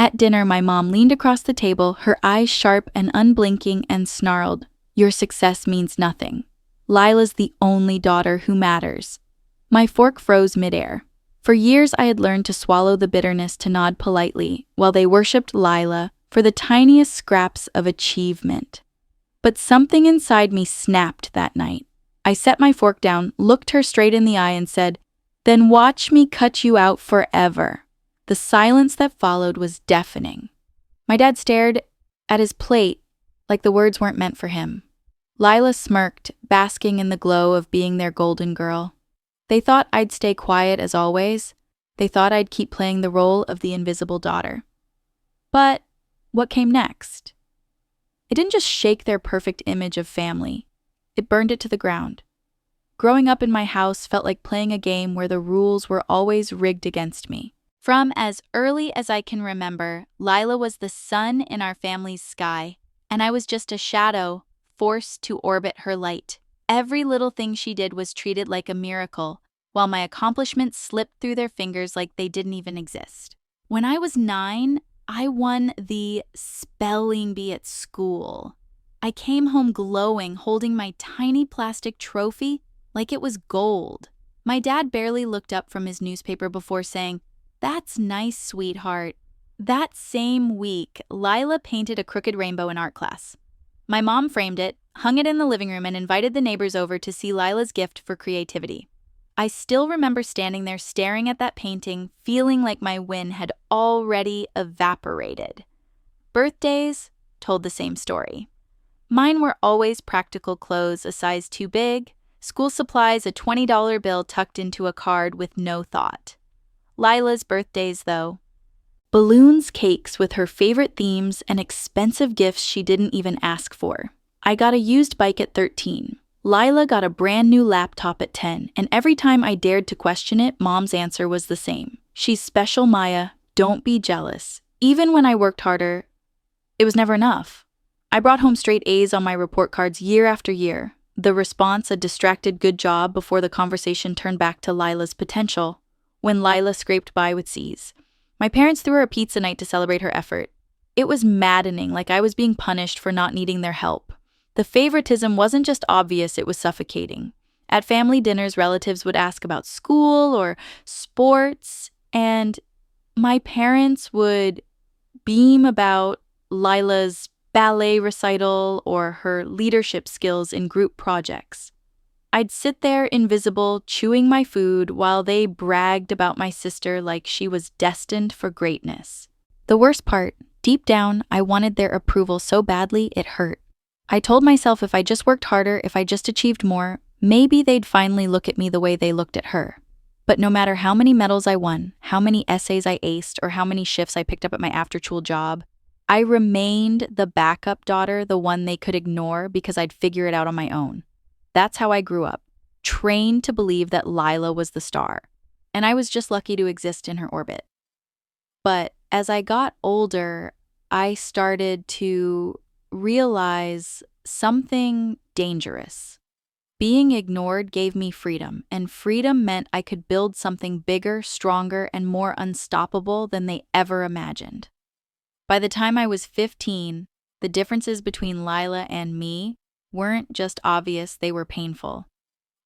At dinner, my mom leaned across the table, her eyes sharp and unblinking, and snarled, "Your success means nothing. Lila's the only daughter who matters." My fork froze midair. For years, I had learned to swallow the bitterness, to nod politely, while they worshipped Lila for the tiniest scraps of achievement. But something inside me snapped that night. I set my fork down, looked her straight in the eye, and said, "Then watch me cut you out forever." The silence that followed was deafening. My dad stared at his plate like the words weren't meant for him. Lila smirked, basking in the glow of being their golden girl. They thought I'd stay quiet as always. They thought I'd keep playing the role of the invisible daughter. But what came next? It didn't just shake their perfect image of family. It burned it to the ground. Growing up in my house felt like playing a game where the rules were always rigged against me. From as early as I can remember, Lila was the sun in our family's sky, and I was just a shadow, forced to orbit her light. Every little thing she did was treated like a miracle, while my accomplishments slipped through their fingers like they didn't even exist. When I was 9, I won the spelling bee at school. I came home glowing, holding my tiny plastic trophy like it was gold. My dad barely looked up from his newspaper before saying, "That's nice, sweetheart." That same week, Lila painted a crooked rainbow in art class. My mom framed it, hung it in the living room, and invited the neighbors over to see Lila's gift for creativity. I still remember standing there staring at that painting, feeling like my win had already evaporated. Birthdays told the same story. Mine were always practical clothes a size too big, school supplies a $20 bill tucked into a card with no thought. Lila's birthdays, though. Balloons, cakes with her favorite themes, and expensive gifts she didn't even ask for. I got a used bike at 13. Lila got a brand new laptop at 10, and every time I dared to question it, Mom's answer was the same. "She's special, Maya. Don't be jealous." Even when I worked harder, it was never enough. I brought home straight A's on my report cards year after year. The response, a distracted good job, before the conversation turned back to Lila's potential, when Lila scraped by with C's. My parents threw her a pizza night to celebrate her effort. It was maddening, like I was being punished for not needing their help. The favoritism wasn't just obvious, it was suffocating. At family dinners, relatives would ask about school or sports, and my parents would beam about Lila's ballet recital or her leadership skills in group projects. I'd sit there invisible, chewing my food, while they bragged about my sister like she was destined for greatness. The worst part, deep down, I wanted their approval so badly it hurt. I told myself if I just worked harder, if I just achieved more, maybe they'd finally look at me the way they looked at her. But no matter how many medals I won, how many essays I aced, or how many shifts I picked up at my after-school job, I remained the backup daughter, the one they could ignore because I'd figure it out on my own. That's how I grew up, trained to believe that Lila was the star, and I was just lucky to exist in her orbit. But as I got older, I started to realize something dangerous. Being ignored gave me freedom, and freedom meant I could build something bigger, stronger, and more unstoppable than they ever imagined. By the time I was 15, the differences between Lila and me weren't just obvious, they were painful.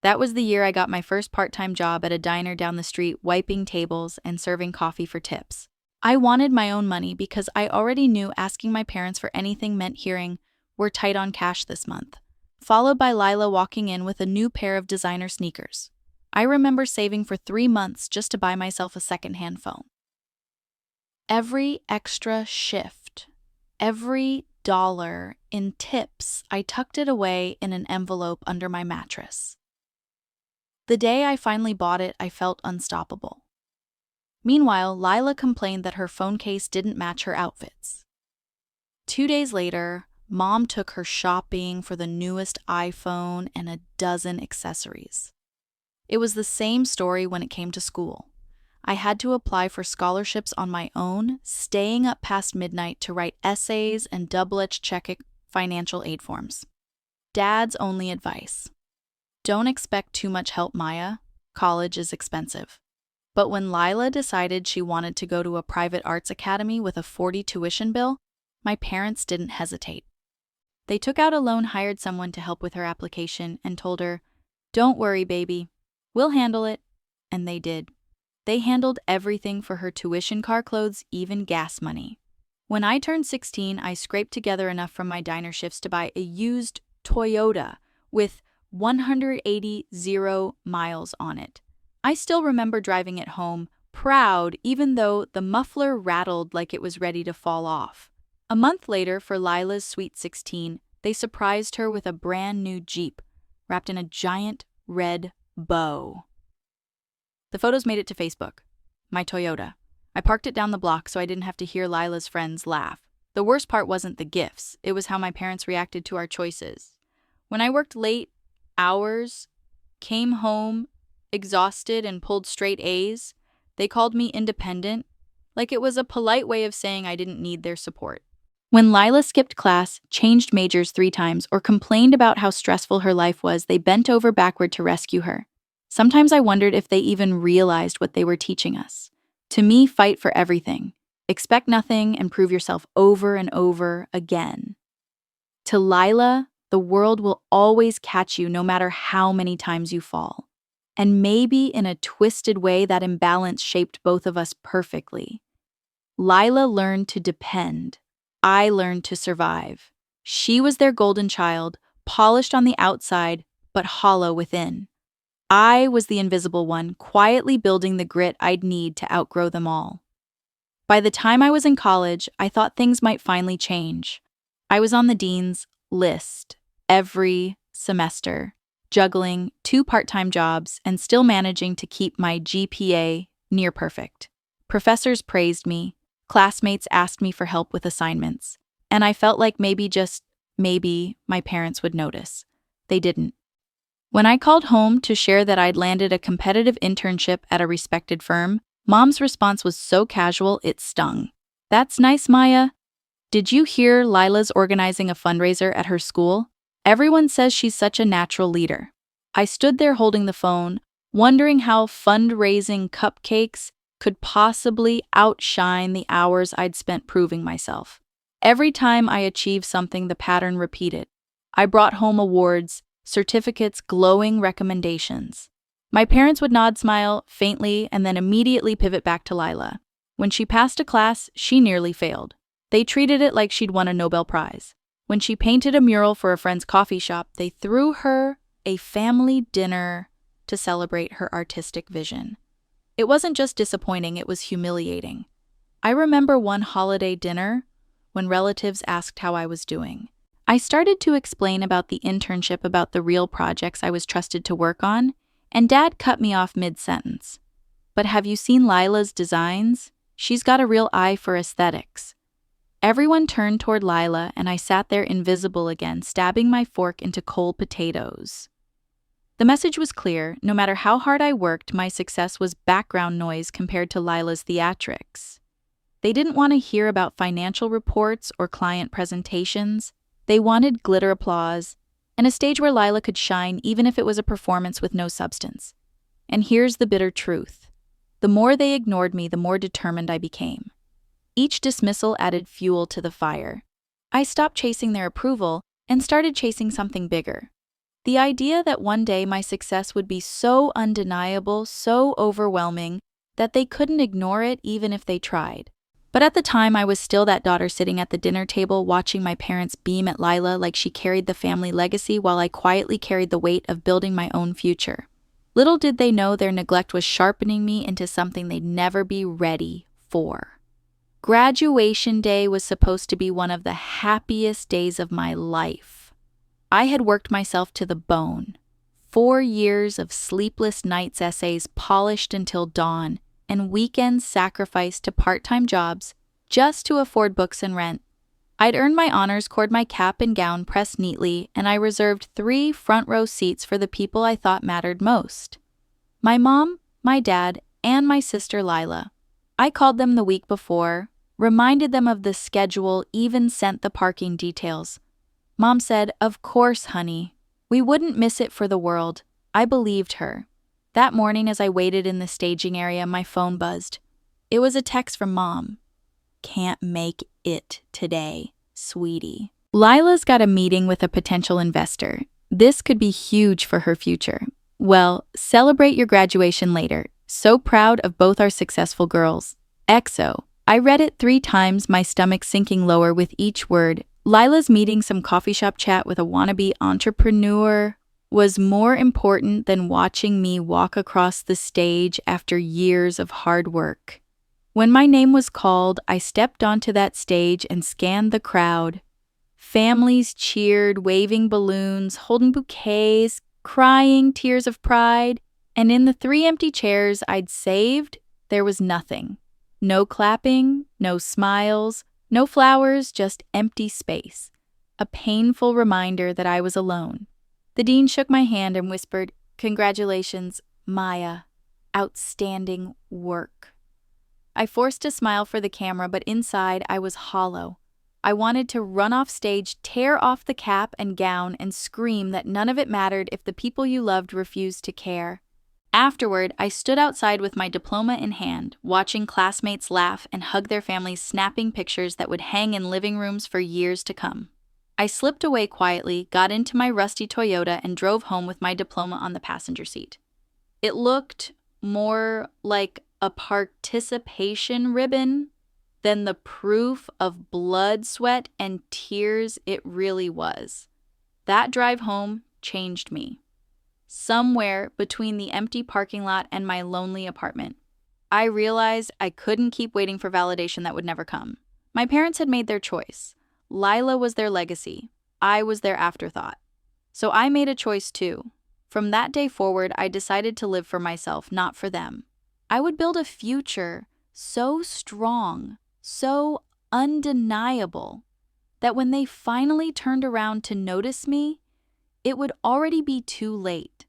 That was the year I got my first part-time job at a diner down the street, wiping tables and serving coffee for tips. I wanted my own money because I already knew asking my parents for anything meant hearing, "We're tight on cash this month," followed by Lila walking in with a new pair of designer sneakers. I remember saving for 3 months just to buy myself a secondhand phone. Every extra shift, every dollar in tips, I tucked it away in an envelope under my mattress. The day I finally bought it, I felt unstoppable. Meanwhile, Lila complained that her phone case didn't match her outfits. 2 days later, Mom took her shopping for the newest iPhone and a dozen accessories. It was the same story when it came to school. I had to apply for scholarships on my own, staying up past midnight to write essays and double-edged check financial aid forms. Dad's only advice: don't expect too much help, Maya. College is expensive. But when Lila decided she wanted to go to a private arts academy with a 40 tuition bill, my parents didn't hesitate. They took out a loan, hired someone to help with her application, and told her, "Don't worry, baby. We'll handle it." And they did. They handled everything for her tuition, car, clothes, even gas money. When I turned 16, I scraped together enough from my diner shifts to buy a used Toyota with 180 miles on it. I still remember driving it home, proud even though the muffler rattled like it was ready to fall off. A month later, for Lila's sweet 16, they surprised her with a brand new Jeep, wrapped in a giant red bow. The photos made it to Facebook. My Toyota. I parked it down the block so I didn't have to hear Lila's friends laugh. The worst part wasn't the gifts, it was how my parents reacted to our choices. When I worked late hours, came home exhausted, and pulled straight A's, they called me independent, like it was a polite way of saying I didn't need their support. When Lila skipped class, changed majors 3 times, or complained about how stressful her life was, they bent over backward to rescue her. Sometimes I wondered if they even realized what they were teaching us. To me, fight for everything. Expect nothing and prove yourself over and over again. To Lila, the world will always catch you no matter how many times you fall. And maybe in a twisted way, that imbalance shaped both of us perfectly. Lila learned to depend. I learned to survive. She was their golden child, polished on the outside, but hollow within. I was the invisible one, quietly building the grit I'd need to outgrow them all. By the time I was in college, I thought things might finally change. I was on the dean's list every semester, juggling 2 part-time jobs and still managing to keep my GPA near perfect. Professors praised me, classmates asked me for help with assignments, and I felt like maybe, just maybe, my parents would notice. They didn't. When I called home to share that I'd landed a competitive internship at a respected firm, Mom's response was so casual it stung. "That's nice, Maya. Did you hear Lila's organizing a fundraiser at her school? Everyone says she's such a natural leader." I stood there holding the phone, wondering how fundraising cupcakes could possibly outshine the hours I'd spent proving myself. Every time I achieved something, the pattern repeated. I brought home awards, certificates, glowing recommendations. My parents would nod, smile faintly, and then immediately pivot back to Lila. When she passed a class, she nearly failed. They treated it like she'd won a Nobel Prize. When she painted a mural for a friend's coffee shop, they threw her a family dinner to celebrate her artistic vision. It wasn't just disappointing, it was humiliating. I remember one holiday dinner when relatives asked how I was doing. I started to explain about the internship, about the real projects I was trusted to work on, and Dad cut me off mid-sentence. "But have you seen Lila's designs? She's got a real eye for aesthetics." Everyone turned toward Lila, and I sat there invisible again, stabbing my fork into cold potatoes. The message was clear. No matter how hard I worked, my success was background noise compared to Lila's theatrics. They didn't want to hear about financial reports or client presentations. They wanted glitter applause and a stage where Lila could shine, even if it was a performance with no substance. And here's the bitter truth. The more they ignored me, the more determined I became. Each dismissal added fuel to the fire. I stopped chasing their approval and started chasing something bigger. The idea that one day my success would be so undeniable, so overwhelming, that they couldn't ignore it even if they tried. But at the time, I was still that daughter sitting at the dinner table watching my parents beam at Lila like she carried the family legacy while I quietly carried the weight of building my own future. Little did they know their neglect was sharpening me into something they'd never be ready for. Graduation day was supposed to be one of the happiest days of my life. I had worked myself to the bone. 4 years of sleepless nights, essays polished until dawn, and weekends sacrificed to part-time jobs just to afford books and rent. I'd earned my honors, cored my cap and gown pressed neatly, and I reserved 3 front-row seats for the people I thought mattered most. My mom, my dad, and my sister Lila. I called them the week before, reminded them of the schedule, even sent the parking details. Mom said, "Of course, honey. We wouldn't miss it for the world." I believed her. That morning, as I waited in the staging area, my phone buzzed. It was a text from Mom. "Can't make it today, sweetie." Lila's got a meeting with a potential investor. This could be huge for her future. Well, celebrate your graduation later. So proud of both our successful girls. XO. I read it 3 times, my stomach sinking lower with each word. Lila's meeting some coffee shop chat with a wannabe entrepreneur was more important than watching me walk across the stage after years of hard work. When my name was called, I stepped onto that stage and scanned the crowd. Families cheered, waving balloons, holding bouquets, crying tears of pride. And in the 3 empty chairs I'd saved, there was nothing. No clapping, no smiles, no flowers, just empty space. A painful reminder that I was alone. The dean shook my hand and whispered, "Congratulations, Maya. Outstanding work." I forced a smile for the camera, but inside I was hollow. I wanted to run off stage, tear off the cap and gown, and scream that none of it mattered if the people you loved refused to care. Afterward, I stood outside with my diploma in hand, watching classmates laugh and hug their families, snapping pictures that would hang in living rooms for years to come. I slipped away quietly, got into my rusty Toyota, and drove home with my diploma on the passenger seat. It looked more like a participation ribbon than the proof of blood, sweat, and tears it really was. That drive home changed me. Somewhere between the empty parking lot and my lonely apartment, I realized I couldn't keep waiting for validation that would never come. My parents had made their choice. Lila was their legacy. I was their afterthought. So I made a choice too. From that day forward, I decided to live for myself, not for them. I would build a future so strong, so undeniable, that when they finally turned around to notice me, it would already be too late.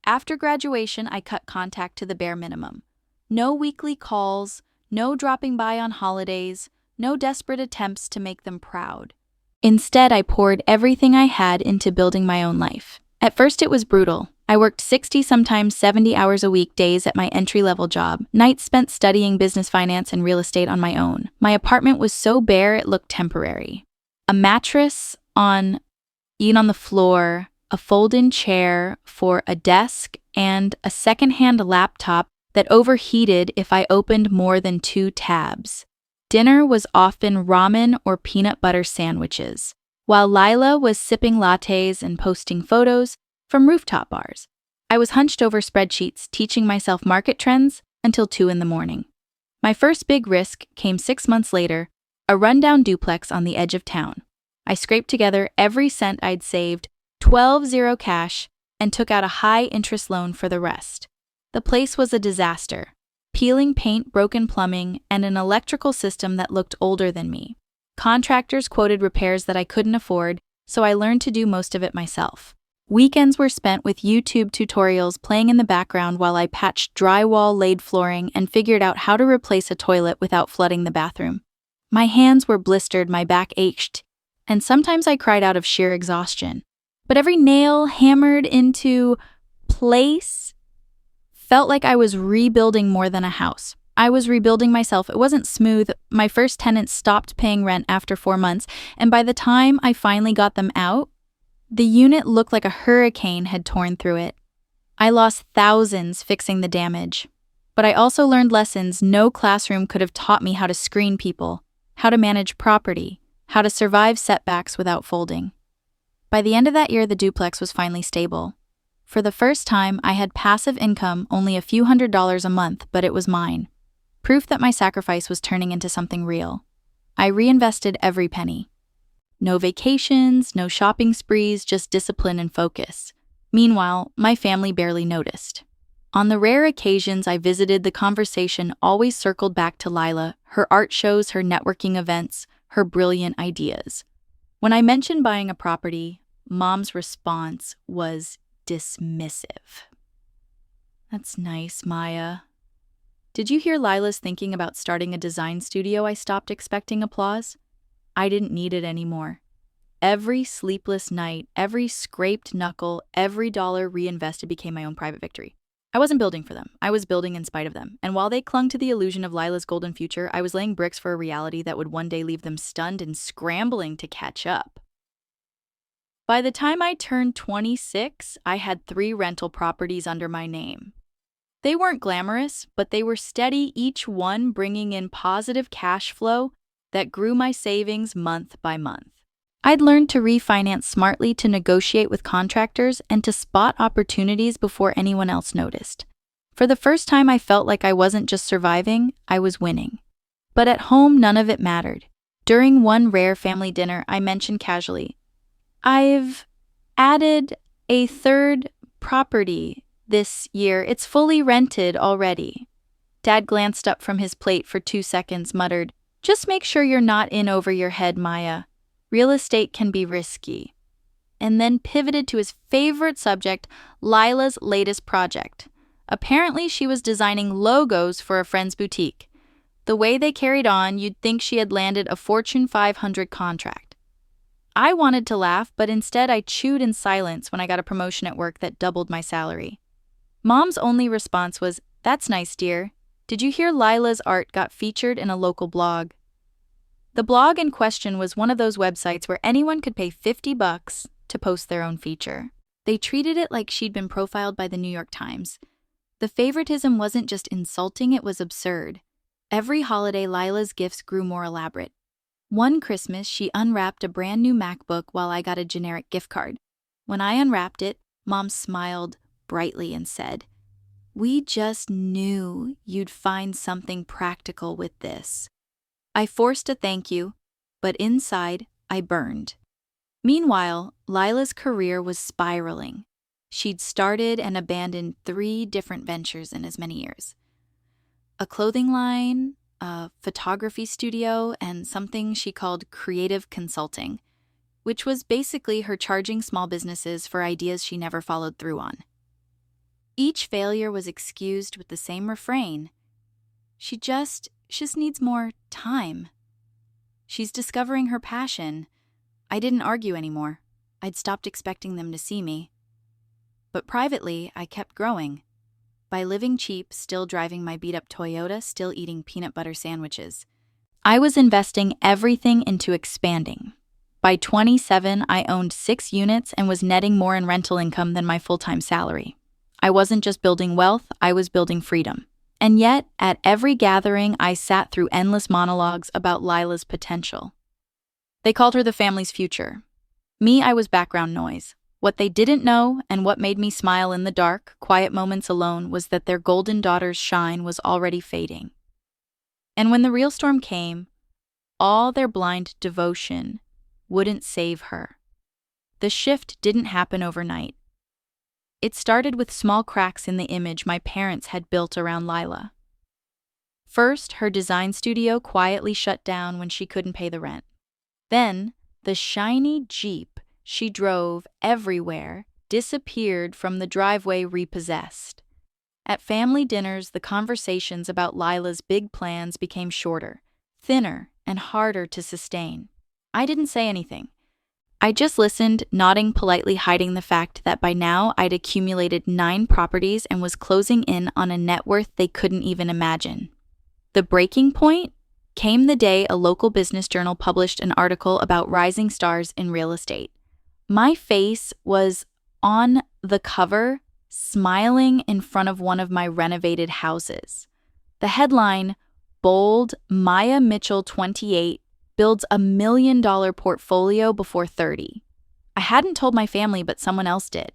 After graduation, I cut contact to the bare minimum. No weekly calls, no dropping by on holidays, no desperate attempts to make them proud. Instead, I poured everything I had into building my own life. At first, it was brutal. I worked 60, sometimes 70 hours a week, days at my entry-level job, nights spent studying business finance and real estate on my own. My apartment was so bare it looked temporary. A mattress on the floor, a fold-in chair for a desk, and a secondhand laptop that overheated if I opened more than 2 tabs. Dinner was often ramen or peanut butter sandwiches, while Lila was sipping lattes and posting photos from rooftop bars. I was hunched over spreadsheets, teaching myself market trends until 2 in the morning. My first big risk came 6 months later, a rundown duplex on the edge of town. I scraped together every cent I'd saved, 12-0 cash, and took out a high-interest loan for the rest. The place was a disaster. Peeling paint, broken plumbing, and an electrical system that looked older than me. Contractors quoted repairs that I couldn't afford, so I learned to do most of it myself. Weekends were spent with YouTube tutorials playing in the background while I patched drywall, laid flooring, and figured out how to replace a toilet without flooding the bathroom. My hands were blistered, my back ached, and sometimes I cried out of sheer exhaustion. But every nail hammered into place felt like I was rebuilding more than a house. I was rebuilding myself. It wasn't smooth. My first tenants stopped paying rent after 4 months, and by the time I finally got them out, the unit looked like a hurricane had torn through it. I lost thousands fixing the damage. But I also learned lessons no classroom could have taught me: how to screen people, how to manage property, how to survive setbacks without folding. By the end of that year, the duplex was finally stable. For the first time, I had passive income, only a few $100s a month, but it was mine. Proof that my sacrifice was turning into something real. I reinvested every penny. No vacations, no shopping sprees, just discipline and focus. Meanwhile, my family barely noticed. On the rare occasions I visited, the conversation always circled back to Lila, her art shows, her networking events, her brilliant ideas. When I mentioned buying a property, Mom's response was dismissive. "That's nice, Maya. Did you hear Lila's thinking about starting a design studio?" I stopped expecting applause. I didn't need it anymore. Every sleepless night, every scraped knuckle, every dollar reinvested became my own private victory. I wasn't building for them. I was building in spite of them. And while they clung to the illusion of Lila's golden future, I was laying bricks for a reality that would one day leave them stunned and scrambling to catch up. By the time I turned 26, I had 3 rental properties under my name. They weren't glamorous, but they were steady, each one bringing in positive cash flow that grew my savings month by month. I'd learned to refinance smartly, to negotiate with contractors, and to spot opportunities before anyone else noticed. For the first time, I felt like I wasn't just surviving, I was winning. But at home, none of it mattered. During one rare family dinner, I mentioned casually, "I've added a 3rd property this year. It's fully rented already." Dad glanced up from his plate for 2 seconds, muttered, "Just make sure you're not in over your head, Maya. Real estate can be risky." And then pivoted to his favorite subject, Lila's latest project. Apparently, she was designing logos for a friend's boutique. The way they carried on, you'd think she had landed a Fortune 500 contract. I wanted to laugh, but instead I chewed in silence when I got a promotion at work that doubled my salary. Mom's only response was, "That's nice, dear. Did you hear Lila's art got featured in a local blog?" The blog in question was one of those websites where anyone could pay $50 to post their own feature. They treated it like she'd been profiled by the New York Times. The favoritism wasn't just insulting, it was absurd. Every holiday, Lila's gifts grew more elaborate. One Christmas, she unwrapped a brand new MacBook while I got a generic gift card. When I unwrapped it, Mom smiled brightly and said, "We just knew you'd find something practical with this." I forced a thank you, but inside, I burned. Meanwhile, Lila's career was spiraling. She'd started and abandoned 3 different ventures in as many years. A clothing line, a photography studio, and something she called creative consulting, which was basically her charging small businesses for ideas she never followed through on. Each failure was excused with the same refrain: She just needs more time. She's discovering her passion. I didn't argue anymore. I'd stopped expecting them to see me. But privately, I kept growing. By living cheap, still driving my beat-up Toyota, still eating peanut butter sandwiches. I was investing everything into expanding. By 27, I owned 6 units and was netting more in rental income than my full-time salary. I wasn't just building wealth, I was building freedom. And yet, at every gathering, I sat through endless monologues about Lila's potential. They called her the family's future. Me, I was background noise. What they didn't know, and what made me smile in the dark, quiet moments alone, was that their golden daughter's shine was already fading. And when the real storm came, all their blind devotion wouldn't save her. The shift didn't happen overnight. It started with small cracks in the image my parents had built around Lila. First, her design studio quietly shut down when she couldn't pay the rent. Then, the shiny Jeep she drove everywhere disappeared from the driveway repossessed. At family dinners, the conversations about Lila's big plans became shorter, thinner, and harder to sustain. I didn't say anything. I just listened, nodding politely, hiding the fact that by now I'd accumulated 9 properties and was closing in on a net worth they couldn't even imagine. The breaking point came the day a local business journal published an article about rising stars in real estate. My face was on the cover, smiling in front of one of my renovated houses. The headline, bold, Maya Mitchell, 28, builds $1 million portfolio before 30. I hadn't told my family, but someone else did.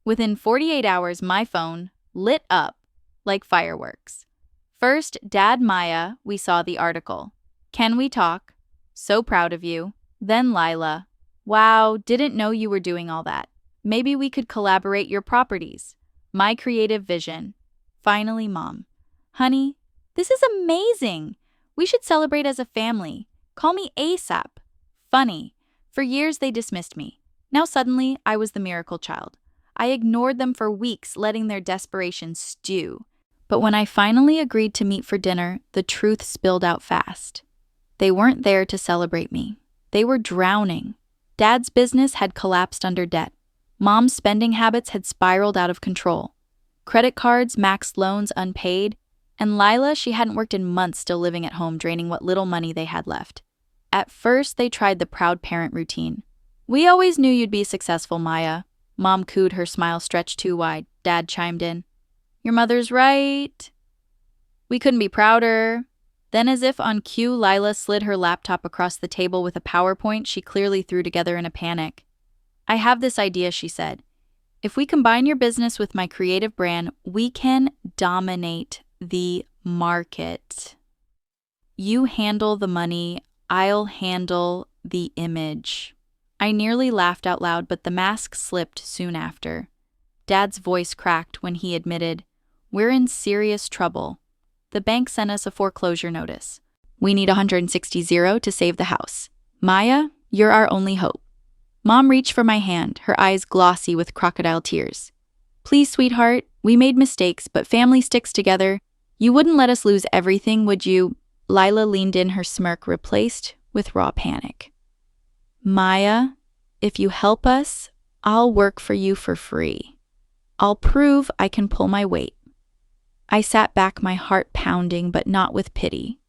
Within 48 hours, my phone lit up like fireworks. First, Dad, Maya, we saw the article. Can we talk? So proud of you. Then Lila. Wow, didn't know you were doing all that. Maybe we could collaborate your properties. My creative vision. Finally, Mom. Honey, this is amazing. We should celebrate as a family. Call me ASAP. Funny. For years they dismissed me. Now suddenly I was the miracle child. I ignored them for weeks, letting their desperation stew. But when I finally agreed to meet for dinner, the truth spilled out fast. They weren't there to celebrate me. They were drowning. Dad's business had collapsed under debt. Mom's spending habits had spiraled out of control. Credit cards, max loans unpaid, and Lila, she hadn't worked in months, still living at home, draining what little money they had left. At first, they tried the proud parent routine. "We always knew you'd be successful, Maya." Mom cooed, her smile stretched too wide. Dad chimed in, "Your mother's right. We couldn't be prouder." Then, as if on cue, Lila slid her laptop across the table with a PowerPoint she clearly threw together in a panic. "I have this idea," she said. "If we combine your business with my creative brand, we can dominate the market. You handle the money, I'll handle the image." I nearly laughed out loud, but the mask slipped soon after. Dad's voice cracked when he admitted, "We're in serious trouble. The bank sent us a foreclosure notice. We need 160,000 to save the house. Maya, you're our only hope." Mom reached for my hand, her eyes glossy with crocodile tears. "Please, sweetheart, we made mistakes, but family sticks together. You wouldn't let us lose everything, would you?" Lila leaned in, her smirk replaced with raw panic. "Maya, if you help us, I'll work for you for free. I'll prove I can pull my weight." I sat back, my heart pounding, but not with pity.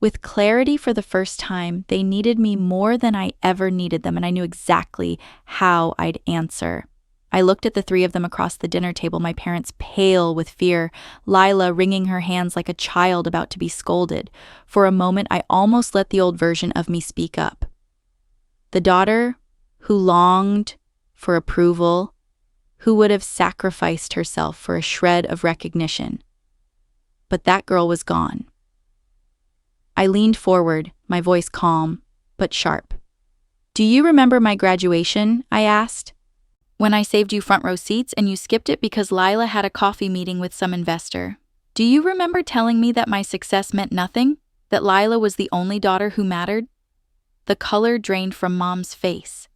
With clarity for the first time, they needed me more than I ever needed them, and I knew exactly how I'd answer. I looked at the three of them across the dinner table, my parents pale with fear, Lila wringing her hands like a child about to be scolded. For a moment, I almost let the old version of me speak up. The daughter who longed for approval, who would have sacrificed herself for a shred of recognition. But that girl was gone. I leaned forward, my voice calm, but sharp. "Do you remember my graduation?" I asked. "When I saved you front row seats and you skipped it because Lila had a coffee meeting with some investor? Do you remember telling me that my success meant nothing? That Lila was the only daughter who mattered?" The color drained from Mom's face.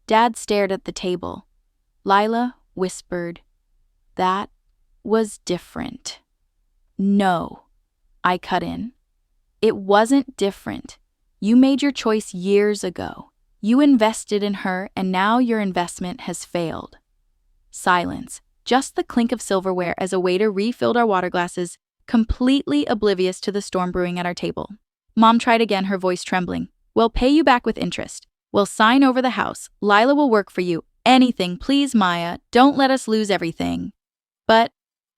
Dad stared at the table. Lila whispered, "That was different." "No," I cut in. "It wasn't different. You made your choice years ago. You invested in her, and now your investment has failed." Silence, just the clink of silverware as a waiter refilled our water glasses, completely oblivious to the storm brewing at our table. Mom tried again, her voice trembling. "We'll pay you back with interest. We'll sign over the house. Lila will work for you. Anything, please, Maya. Don't let us lose everything." But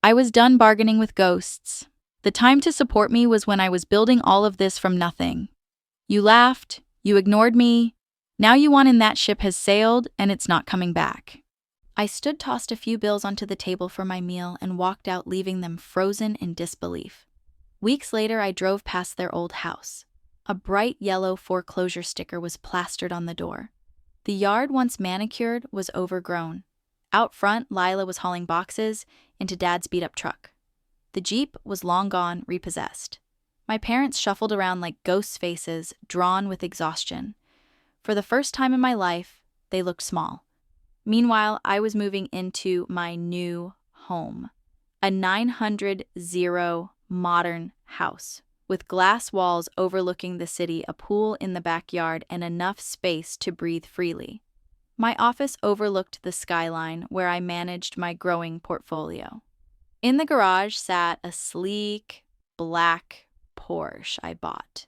I was done bargaining with ghosts. The time to support me was when I was building all of this from nothing. You laughed, you ignored me. Now you want in, that ship has sailed and it's not coming back. I stood, tossed a few bills onto the table for my meal, and walked out, leaving them frozen in disbelief. Weeks later, I drove past their old house. A bright yellow foreclosure sticker was plastered on the door. The yard, once manicured, was overgrown. Out front, Lila was hauling boxes into Dad's beat-up truck. The Jeep was long gone, repossessed. My parents shuffled around like ghost faces, drawn with exhaustion. For the first time in my life, they looked small. Meanwhile, I was moving into my new home, a 900 modern house with glass walls overlooking the city, a pool in the backyard, and enough space to breathe freely. My office overlooked the skyline where I managed my growing portfolio. In the garage sat a sleek, black Porsche I bought,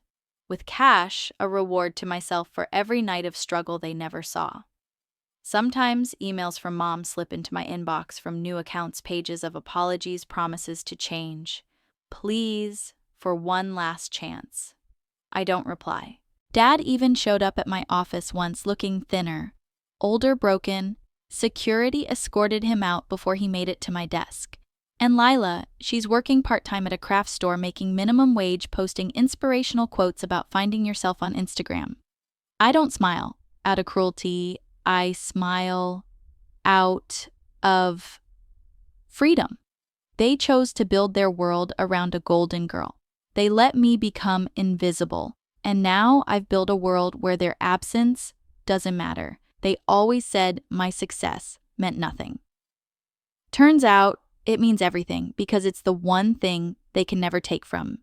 with cash, a reward to myself for every night of struggle they never saw. Sometimes emails from Mom slip into my inbox, from new accounts, pages of apologies, promises to change. Please, for one last chance. I don't reply. Dad even showed up at my office once, looking thinner, older, broken. Security escorted him out before he made it to my desk. And Lila, she's working part-time at a craft store, making minimum wage, posting inspirational quotes about finding yourself on Instagram. I don't smile out of cruelty. I smile out of freedom. They chose to build their world around a golden girl. They let me become invisible. And now I've built a world where their absence doesn't matter. They always said my success meant nothing. Turns out, it means everything, because it's the one thing they can never take from